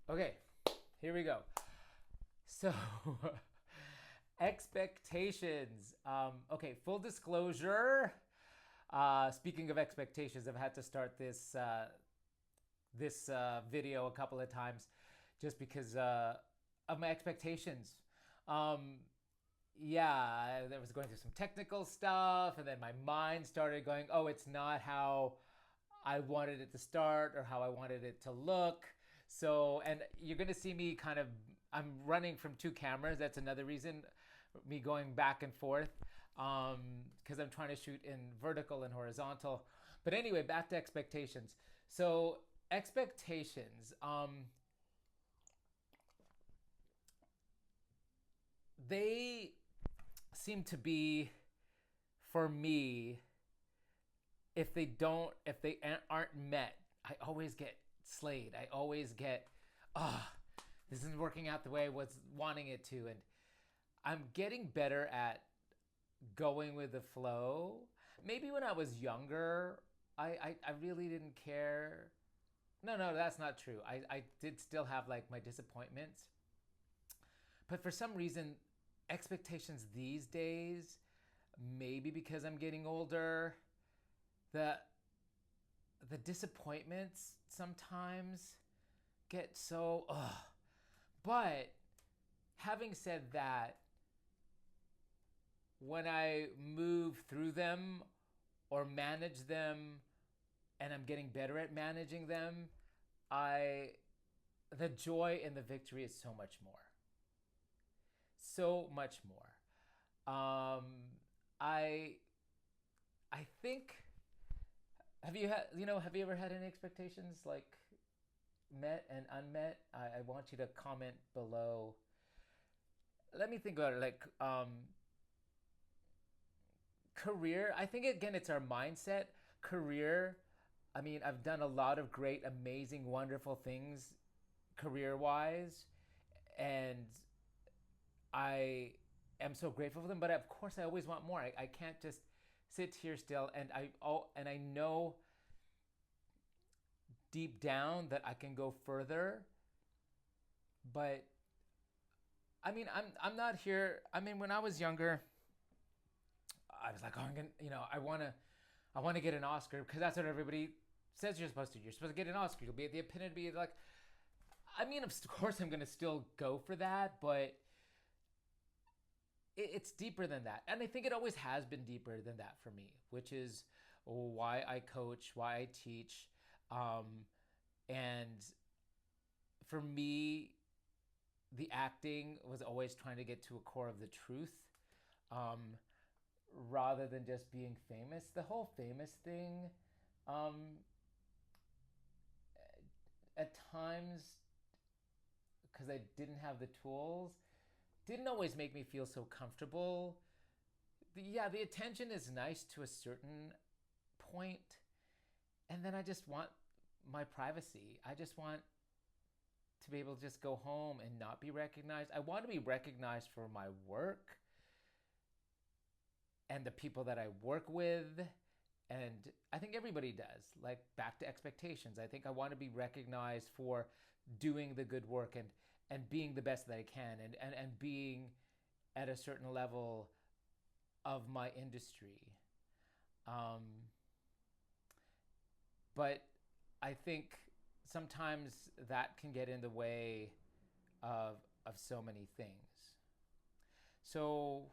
Okay, here we go. So, expectations. Okay, full disclosure. Speaking of expectations, I've had to start this video a couple of times, just because of my expectations. Um, yeah, I was going through some technical stuff, and then my mind started going, "Oh, it's not how I wanted it to start or how I wanted it to look." So, and you're going to see me kind of, I'm running from two cameras. That's another reason, me going back and forth, because I'm trying to shoot in vertical and horizontal. But anyway, back to expectations. So, expectations, they seem to be, for me, if they aren't met, I always get slayed. I always get, ah, oh, this isn't working out the way I was wanting it to. And I'm getting better at going with the flow. Maybe when I was younger, I really didn't care. No, that's not true. I did still have like my disappointments. But for some reason, expectations these days, maybe because I'm getting older, the the disappointments sometimes get so ugh. But having said that, when I move through them or manage them and I'm getting better at managing them, I the joy in the victory is so much more. So much more. Um I I think, have you ever had any expectations like met and unmet? I want you to comment below. Let me think about it. Like, career, I think again it's our mindset. Career, I mean, I've done a lot of great, amazing, wonderful things career wise, and I am so grateful for them. But of course, I always want more. I can't just sit here still. And I know deep down that I can go further. But I mean, I'm not here. I mean, when I was younger, I was like, oh, I'm gonna, I want to get an Oscar because that's what everybody says you're supposed to. You're supposed to get an Oscar. You'll be at the epitome. Like, I mean, of course, I'm gonna still go for that, but it's deeper than that, and I think it always has been deeper than that for me, which is why I coach, why I teach, um, and for me, the acting was always trying to get to a core of the truth. Um, Rather than just being famous. The whole famous thing, um, at times, because I didn't have the tools, didn't always make me feel so comfortable. Yeah, the attention is nice to a certain point, and then I just want my privacy. I just want to be able to just go home and not be recognized. I want to be recognized for my work and the people that I work with. And I think everybody does. Like, back to expectations. I think I want to be recognized for doing the good work and being the best that I can, and being at a certain level of my industry. Um, but I think sometimes that can get in the way of so many things. So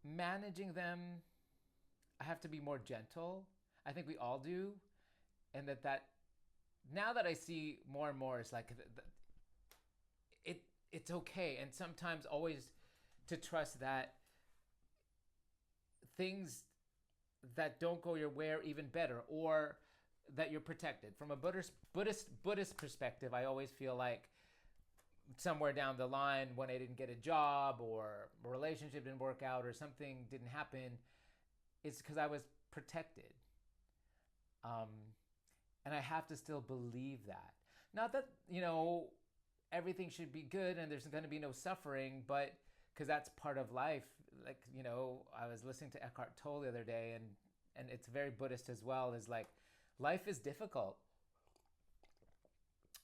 managing them, I have to be more gentle. I think we all do, and that now that I see more and more, it's like it's okay, and sometimes always to trust that things that don't go your way are even better, or that you're protected from a Buddhist perspective. I always feel like somewhere down the line, when I didn't get a job or a relationship didn't work out or something didn't happen, it's because I was protected. Um, and I have to still believe that. Not that, everything should be good and there's going to be no suffering, but because that's part of life. Like, I was listening to Eckhart Tolle the other day, and it's very Buddhist as well, is like, life is difficult.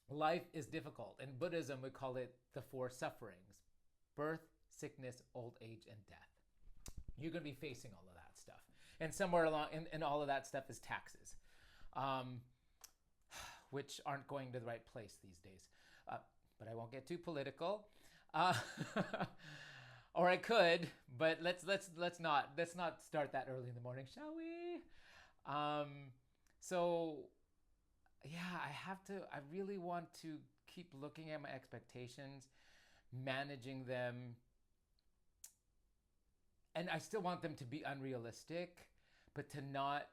Life is difficult. In Buddhism, we call it the four sufferings: birth, sickness, old age, and death. You're going to be facing all of that stuff. And somewhere along in all of that stuff is taxes, um, which aren't going to the right place these days. But I won't get too political. Uh, or I could, but let's not start that early in the morning, shall we? Um, so yeah, I really want to keep looking at my expectations, managing them, and I still want them to be unrealistic, but to not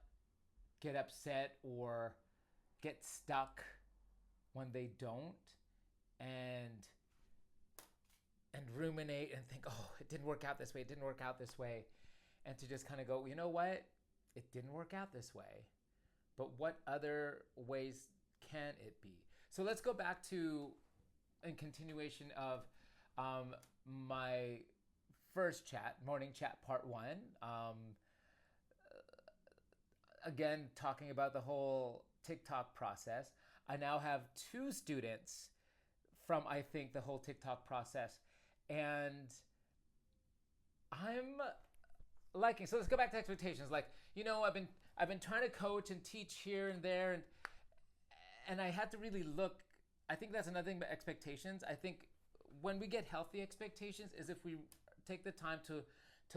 get upset or get stuck when they don't, and ruminate and think, oh, it didn't work out this way, it didn't work out this way, and to just kind of go, you know what, it didn't work out this way, but what other ways can it be? So let's go back to, in continuation of my first chat, morning chat part one. Again, talking about the whole TikTok process. I now have two students from, I think, the whole TikTok process. And I'm liking, so let's go back to expectations. Like, I've been trying to coach and teach here and there, and I had to really look. I think that's another thing about expectations. I think when we get healthy expectations is if we take the time to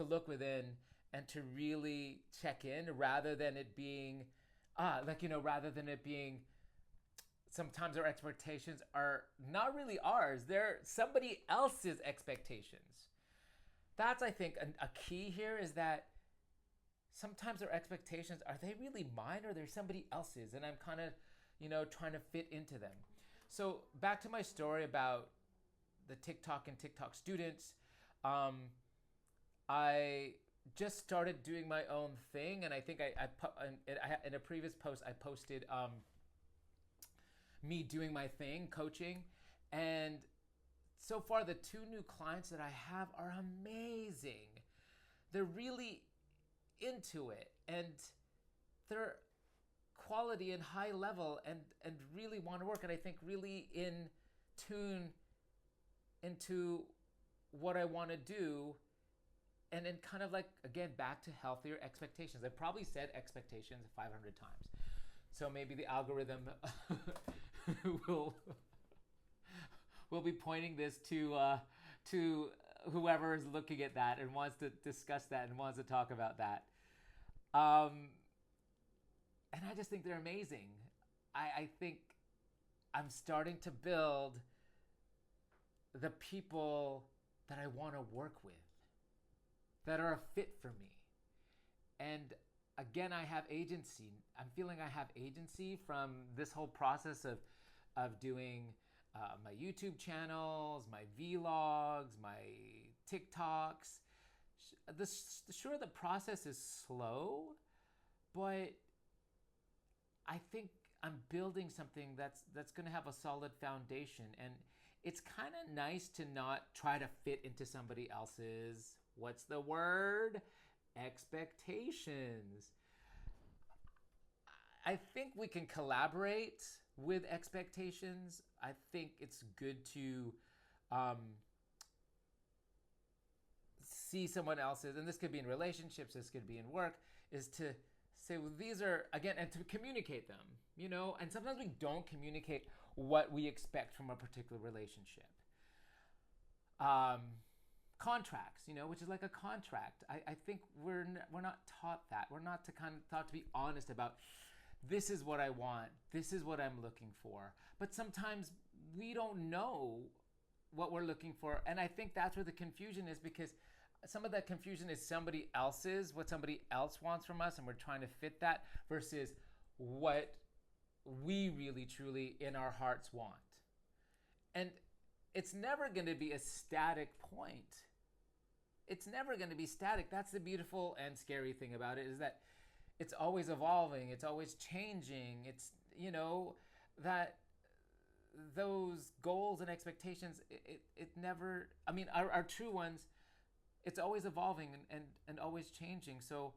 look within and to really check in, rather than it being rather than it being, sometimes our expectations are not really ours. They're somebody else's expectations. That's, I think, a key here, is that sometimes our expectations, are they really mine, or they're somebody else's? And I'm kind of, trying to fit into them. So back to my story about the TikTok and TikTok students. I just started doing my own thing, and I think in a previous post I posted me doing my thing, coaching, and so far the two new clients that I have are amazing. They're really into it, and they're quality and high level, and really want to work, and I think really in tune into what I want to do. And then kind of like, again, back to healthier expectations. I've probably said expectations 500 times. So maybe the algorithm will be pointing this to whoever is looking at that and wants to discuss that and wants to talk about that. And I just think they're amazing. I think I'm starting to build the people that I want to work with, that are a fit for me. And again, I have agency. I'm feeling I have agency from this whole process of doing my YouTube channels, my vlogs, my TikToks. Sure, the process is slow, but I think I'm building something that's going to have a solid foundation. And it's kind of nice to not try to fit into somebody else's, what's the word? Expectations. I think we can collaborate with expectations. I think it's good to see someone else's, and this could be in relationships, this could be in work, is to say, well, these are, again, and to communicate them, and sometimes we don't communicate what we expect from a particular relationship. Contracts, which is like a contract. I think we're not taught that. We're not taught to be honest about, this is what I want, this is what I'm looking for. But sometimes we don't know what we're looking for, and I think that's where the confusion is, because some of that confusion is somebody else's, what somebody else wants from us, and we're trying to fit that, versus what we really truly in our hearts want. And it's never going to be a static point. It's never going to be static. That's the beautiful and scary thing about it, is that it's always evolving. It's always changing. It's, that those goals and expectations, it never, our true ones, it's always evolving and always changing. So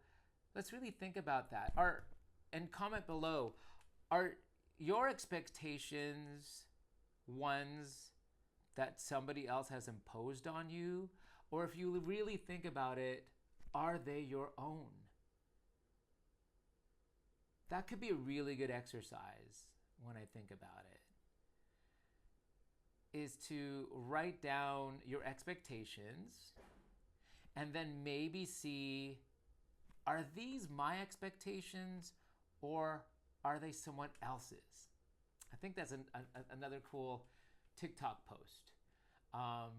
let's really think about that. And comment below, are your expectations ones that somebody else has imposed on you, or if you really think about it, are they your own? That could be a really good exercise when I think about it, is to write down your expectations and then maybe see, are these my expectations or are they someone else's? I think that's another cool TikTok post. Um,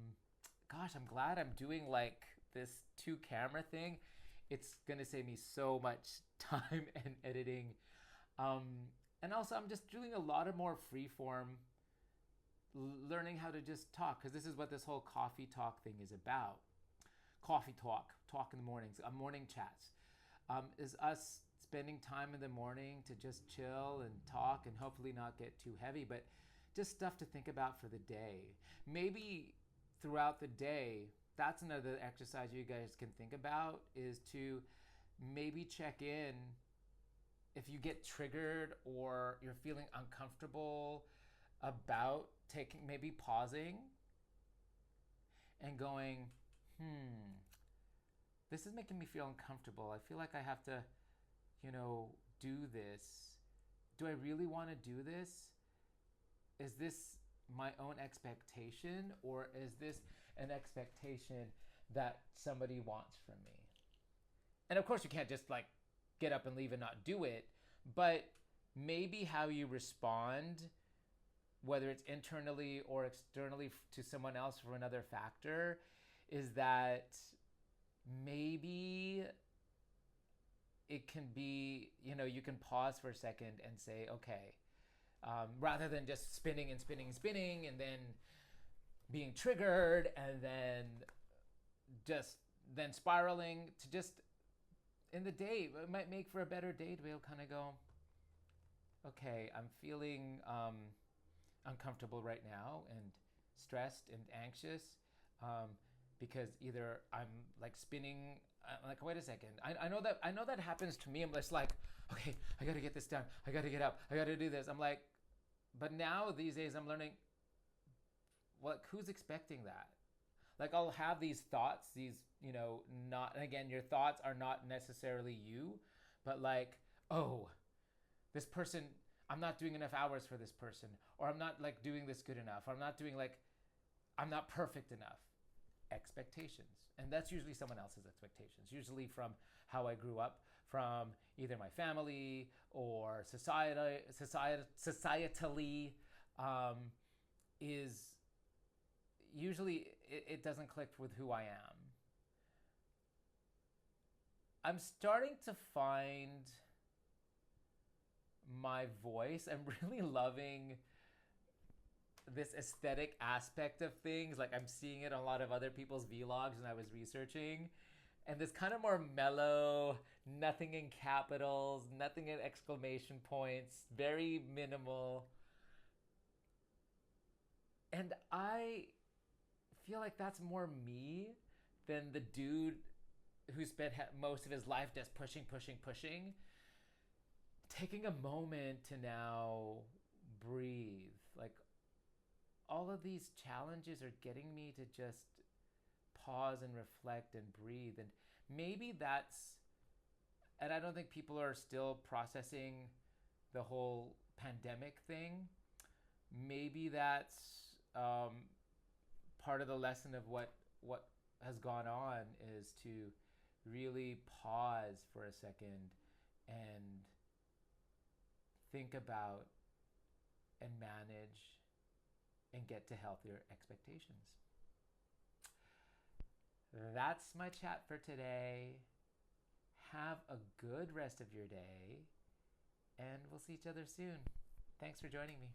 Gosh, I'm glad I'm doing like this two camera thing. It's gonna save me so much time and editing. Um, and also, I'm just doing a lot of more freeform learning how to just talk, because this is what this whole coffee talk thing is about. Coffee talk in the mornings, morning chats, is us spending time in the morning to just chill and talk and hopefully not get too heavy, but just stuff to think about for the day. Maybe throughout the day, that's another exercise you guys can think about, is to maybe check in if you get triggered or you're feeling uncomfortable about taking, maybe pausing and going, this is making me feel uncomfortable. I feel like I have to, do this. Do I really want to do this? Is this my own expectation, or is this an expectation that somebody wants from me? And of course, you can't just like get up and leave and not do it, but maybe how you respond, whether it's internally or externally to someone else for another factor, is that maybe it can be, you can pause for a second and say, okay, rather than just spinning and spinning and spinning and then being triggered and then spiraling, to just in the day, it might make for a better day to be able to kind of go, okay, I'm feeling uncomfortable right now and stressed and anxious, because either I'm like spinning, like, wait a second, I know that happens to me. I'm just like, okay, I got to get this done. I got to get up. I got to do this. I'm like, but now these days I'm learning, who's expecting that? Like, I'll have these thoughts, these, not, and again, your thoughts are not necessarily you, but like, oh, this person, I'm not doing enough hours for this person, or I'm not like doing this good enough, or I'm not perfect enough. Expectations. And that's usually someone else's expectations, usually from how I grew up, from either my family or societally, is usually it doesn't click with who I am. I'm starting to find my voice. I'm really loving this aesthetic aspect of things. Like, I'm seeing it on a lot of other people's vlogs when I was researching. And this kind of more mellow, nothing in capitals, nothing in exclamation points, very minimal. And I feel like that's more me than the dude who spent most of his life just pushing. Taking a moment to now breathe. Like, all of these challenges are getting me to just pause and reflect and breathe. And maybe and I don't think people are still processing the whole pandemic thing. Maybe that's part of the lesson of what has gone on, is to really pause for a second and think about and manage and get to healthier expectations. That's my chat for today. Have a good rest of your day, and we'll see each other soon. Thanks for joining me.